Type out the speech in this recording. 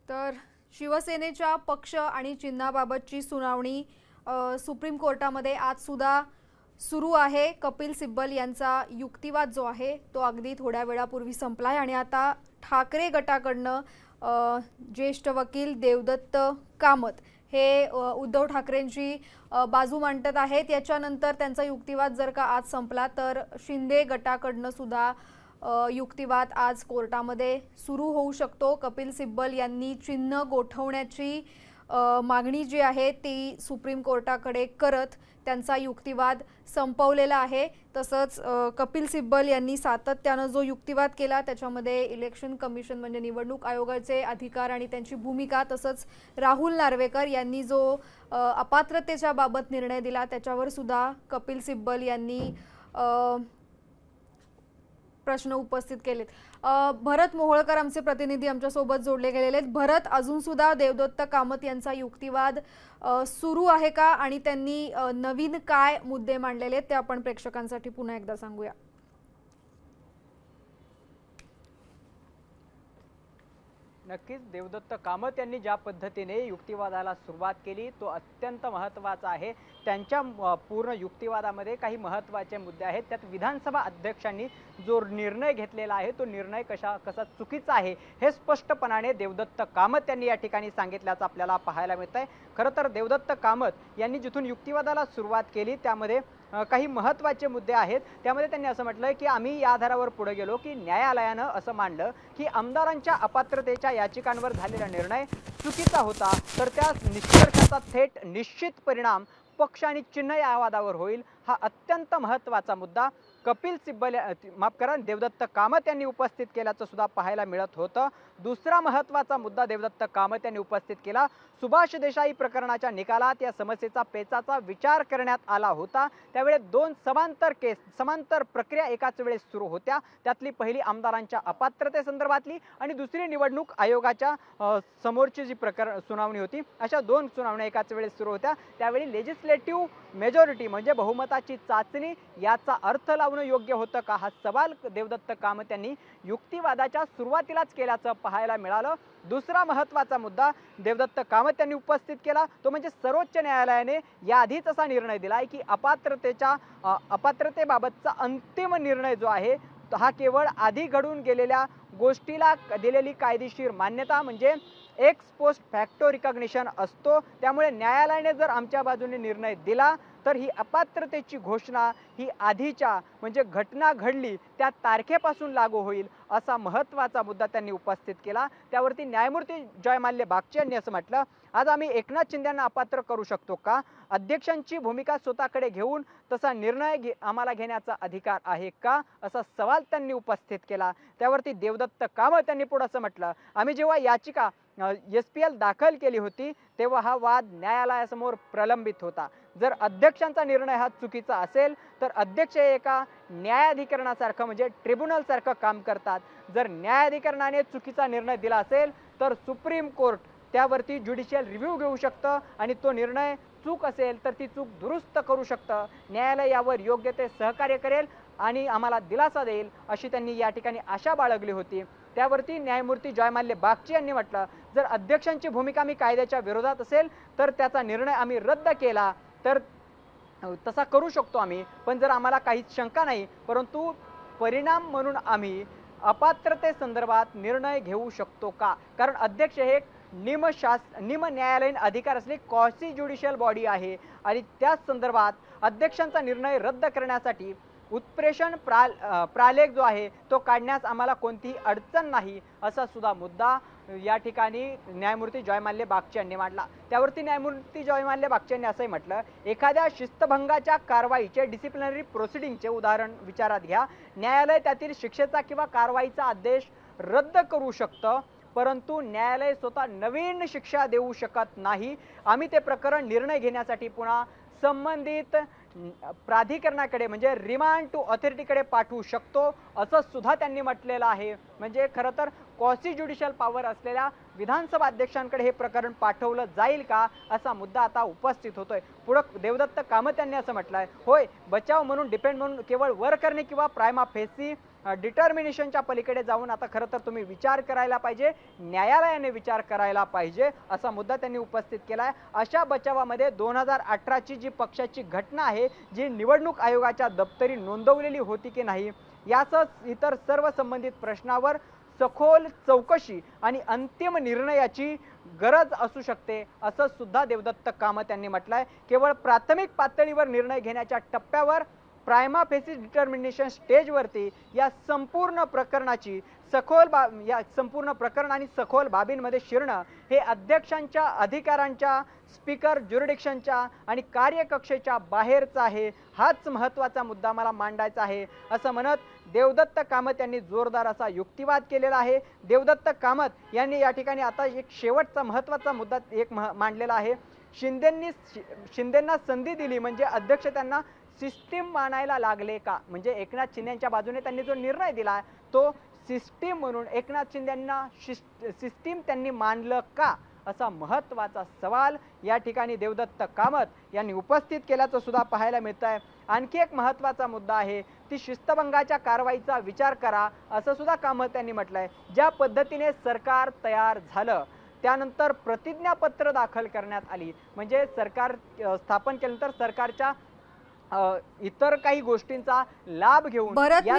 तर शिवसेनेच्या पक्ष आणि चिन्हाबाबतची सुनावणी सुप्रीम कोर्टामध्ये आज सुद्धा सुरू आहे। कपिल सिब्बल यांचा युक्तिवाद जो आहे तो अगदी थोड्या वेळापूर्वी संपलाय आणि आता ठाकरे गटाकडनं ज्येष्ठ वकील देवदत्त कामत हे उद्धव ठाकरेंची बाजू मांडत आहेत। याच्यानंतर त्यांचा युक्तिवाद जर का आज संपला तर शिंदे गटाकडनं सुद्धा युक्तिवाद आज कोर्टामध्ये सुरू होऊ शकतो। कपिल सिब्बल यांनी चिन्ह गोठवण्याची मागणी जी आहे ती सुप्रीम कोर्टाकडे करत त्यांचा युक्तिवाद संपवलेला आहे। तसंच कपिल सिब्बल यांनी सातत्याने जो युक्तिवाद केला त्याच्यामध्ये इलेक्शन कमिशन म्हणजे निवडणूक आयोगाचे अधिकार आणि त्यांची भूमिका, तसंच राहुल नार्वेकर यांनी जो अपात्रतेच्या बाबत निर्णय दिला त्याच्यावर सुद्धा कपिल सिब्बल यांनी प्रश्न उपस्थित केलेत। भरत मोहोळकर आमचे प्रतिनिधी आमच्या सोबत जोडले गेलेले आहेत। भरत, अजून सुद्धा देवदत्त कामत यांचा युक्तिवाद सुरू आहे का आणि त्यांनी नवीन काय मुद्दे मांडलेले आहेत ते आपण प्रेक्षकांसाठी पुन्हा एकदा सांगूया। नक्कीच देवदत्त कामत यांनी ज्या पद्धतीने युक्तिवादाला सुरुवात केली तो अत्यंत महत्त्वाचा आहे। त्यांच्या पूर्ण युक्तिवादामध्ये काही महत्त्वाचे मुद्दे आहेत। त्यात विधानसभा अध्यक्षांनी जो निर्णय घेतलेला आहे तो निर्णय कसा चुकीचा आहे हे स्पष्टपणाने देवदत्त कामत यांनी या ठिकाणी सांगितल्याचं आपल्याला पाहायला मिळतंय। खरं तर देवदत्त कामत यांनी जिथून युक्तिवादाला सुरुवात केली त्यामध्ये काही महत्त्वाचे मुद्दे आहेत। त्यामध्ये त्यांनी असं म्हटलं की आम्ही या आधारावर पुढे गेलो की न्यायालयानं असं मानलं की आमदारांच्या अपात्रतेच्या याचिकांवर झालेला निर्णय चुकीचा होता, तर त्या निष्कर्षाचा थेट निश्चित परिणाम पक्ष आणि चिन्ह या वादावर होईल। हा अत्यंत महत्त्वाचा मुद्दा कपिल सिब्बल माफ करा देवदत्त कामत यांनी उपस्थित केल्याचं सुद्धा पाहायला मिळत होतं। दुसरा महत्त्वाचा मुद्दा देवदत्त कामत यांनी उपस्थित केला। सुभाष देसाई प्रकरणाच्या निकालात या समस्येचा पेचाचा विचार करण्यात आला होता। त्यावेळी दोन समांतर प्रक्रिया एकाच वेळेस सुरू होत्या। त्यातली पहिली आमदारांच्या अपात्रतेसंदर्भातली आणि दुसरी निवडणूक आयोगाच्या समोरची जी सुनावणी होती, अशा दोन सुनावण्या एकाच वेळेस सुरू होत्या। त्यावेळी लेजिस्लेटिव्ह मेजॉरिटी म्हणजे बहुमताची चाचणी याचा अर्थ लावणं योग्य होतं का, हा सवाल देवदत्त कामत यांनी युक्तिवादाच्या सुरुवातीलाच केल्याचं पाहायला मिळालं। दुसरा महत्त्वाचा मुद्दा देवदत्त कामत यांनी उपस्थित केला तो म्हणजे सर्वोच्च न्यायालयाने याआधीच असा निर्णय दिलाय की अपात्रतेबाबतचा अंतिम निर्णय जो आहे हा केवळ आधी घडून गेलेल्या गोष्टीला दिलेली कायदेशीर मान्यता म्हणजे एक्स पोस्ट फॅक्टो रिकॉग्निशन असतो। त्यामुळे न्यायालयाने जर आमच्या बाजूने निर्णय दिला तर ही अपात्रतेची घोषणा ही आधीच्या म्हणजे घटना घडली त्या तारखेपासून लागू होईल, असा महत्त्वाचा मुद्दा त्यांनी उपस्थित केला। त्यावरती न्यायमूर्ती जयमाल्य बागची यांनी असं म्हटलं, आज आम्ही एकनाथ शिंदेंना अपात्र करू शकतो का? अध्यक्षांची भूमिका स्वतःकडे घेऊन तसा निर्णय आम्हाला घेण्याचा अधिकार आहे का, असा सवाल त्यांनी उपस्थित केला। त्यावरती देवदत्त कामत यांनी पुढे असं म्हटलं, आम्ही जेव्हा याचिका SPL दाखल केली होती तेव्हा हा वाद न्यायालयासमोर प्रलंबित होता। जर अध्यक्षांचा निर्णय हा चुकीचा असेल तर अध्यक्ष एका न्यायाधिकरणासारखं म्हणजे ट्रिब्युनल सारखं काम करतात। जर न्यायाधिकरणाने चुकीचा निर्णय दिला असेल तर सुप्रीम कोर्ट त्यावरती ज्युडिशियल रिव्ह्यू घेऊ शकतं आणि तो निर्णय चूक असेल तर ती चूक दुरुस्त करू शकतं। न्यायालय यावर योग्य ते सहकार्य करेल आणि आम्हाला दिलासा देईल, अशी त्यांनी या ठिकाणी आशा बाळगली होती। त्यावरती न्यायमूर्ती जयमाल्य बागची यांनी म्हटलं, जर अध्यक्षांची भूमिका मी कायद्याच्या विरोधात असेल तर त्याचा निर्णय आम्ही रद्द केला तर तसा करू शकतो आम्ही, पण जर आम्हाला काहीच शंका नाही परंतु परिणाम म्हणून आम्ही अपात्रतेसंदर्भात निर्णय घेऊ शकतो का? कारण अध्यक्ष हे निम न्यायालयीन अधिकार असलेली क्वासी ज्युडिशियल बॉडी आहे आणि त्याच संदर्भात अध्यक्षांचा निर्णय रद्द करण्यासाठी उत्प्रेषण प्रालेख जो आहे तो काढण्यास आम्हाला कोणतीही अडचण नाही, असा सुद्धा मुद्दा या ठिकाणी न्यायमूर्ती जयमाल्य बागची यांनी मांडला। त्यावरती न्यायमूर्ती जयमाल्य बागची यांनी असंही म्हटलं, एखाद्या शिस्तभंगाच्या कारवाईचे डिसिप्लिनरी प्रोसिडिंगचे उदाहरण विचारात घ्या। न्यायालय त्यातील शिक्षेचा किंवा कारवाईचा आदेश रद्द करू शकतं परंतु न्यायालय स्वतः नवीन शिक्षा देऊ शकत नाही। आम्ही ते प्रकरण निर्णय घेण्यासाठी पुन्हा संबंधित प्राधिकरणाकडे म्हणजे रिमांड टू ऑथॉरिटीकडे पाठवू शकतो, असं सुद्धा त्यांनी म्हटलेलं आहे। म्हणजे खरं तर क्वासी ज्युडिशियल पॉवर असलेल्या विधानसभा अध्यक्षांकडे हे प्रकरण पाठवलं जाईल का, असा मुद्दा आता उपस्थित होतोय। पुढे देवदत्त कामत यांनी असं म्हटलंय, होय बचाव म्हणून डिपेंड म्हणून केवळ वर करणे किंवा प्रायमा फेसी डिटर्मिनेशनच्या पलीकडे जाऊन आता खरं तर तुम्ही विचार करायला पाहिजे, न्यायालयाने विचार करायला पाहिजे असा मुद्दा त्यांनी उपस्थित केला आहे. अशा बचावामध्ये 2018ची जी पक्षाची घटना आहे, जी निवडणूक आयोगाच्या दप्तरी नोंदवलेली होती की नाही, यासह इतर सर्व संबंधित प्रश्नावर सखोल चौकशी आणि अंतिम निर्णयाची गरज असू शकते असं सुद्धा देवदत्त कामत यांनी म्हटलंय. केवळ प्राथमिक पातळीवर निर्णय घेण्याच्या टप्प्यावर प्रायमा फेसी डिटर्मिनेशन स्टेजवरती या संपूर्ण प्रकरणाची या संपूर्ण प्रकरण आणि सखोल बाबींमध्ये शिरणं हे अध्यक्षांच्या अधिकारांच्या, स्पीकर ज्युरिडिक्शनच्या आणि कार्यकक्षेच्या बाहेरचा आहे. हाच महत्त्वाचा मुद्दा मला मांडायचा आहे असं म्हणत देवदत्त कामत यांनी जोरदार असा युक्तिवाद केलेला आहे. देवदत्त कामत यांनी या ठिकाणी आता एक शेवटचा महत्त्वाचा मुद्दा मांडलेला आहे. शिंदेंना संधी दिली म्हणजे अध्यक्ष त्यांना सिस्टीम मानायला लागले का? म्हणजे एकनाथ शिंदेच्या बाजूने त्यांनी जो निर्णय दिला तो सिस्टीम म्हणून एकनाथ शिंदेंना सिस्टीम त्यांनी मानलं का, असा महत्त्वाचा सवाल या ठिकाणी देवदत्त कामत यांनी उपस्थित केल्याचं सुद्धा पाहायला मिळत आहे. आणखी एक महत्त्वाचा मुद्दा आहे ती शिस्तभंगाच्या कारवाईचा विचार करा असं सुद्धा कामत यांनी म्हटलंय. ज्या पद्धतीने सरकार तयार झालं त्यानंतर प्रतिज्ञापत्र दाखल करण्यात आली, म्हणजे सरकार स्थापन केल्यानंतर सरकारच्या इतर काही गोष्टींचा लाभ घेऊन भरत, या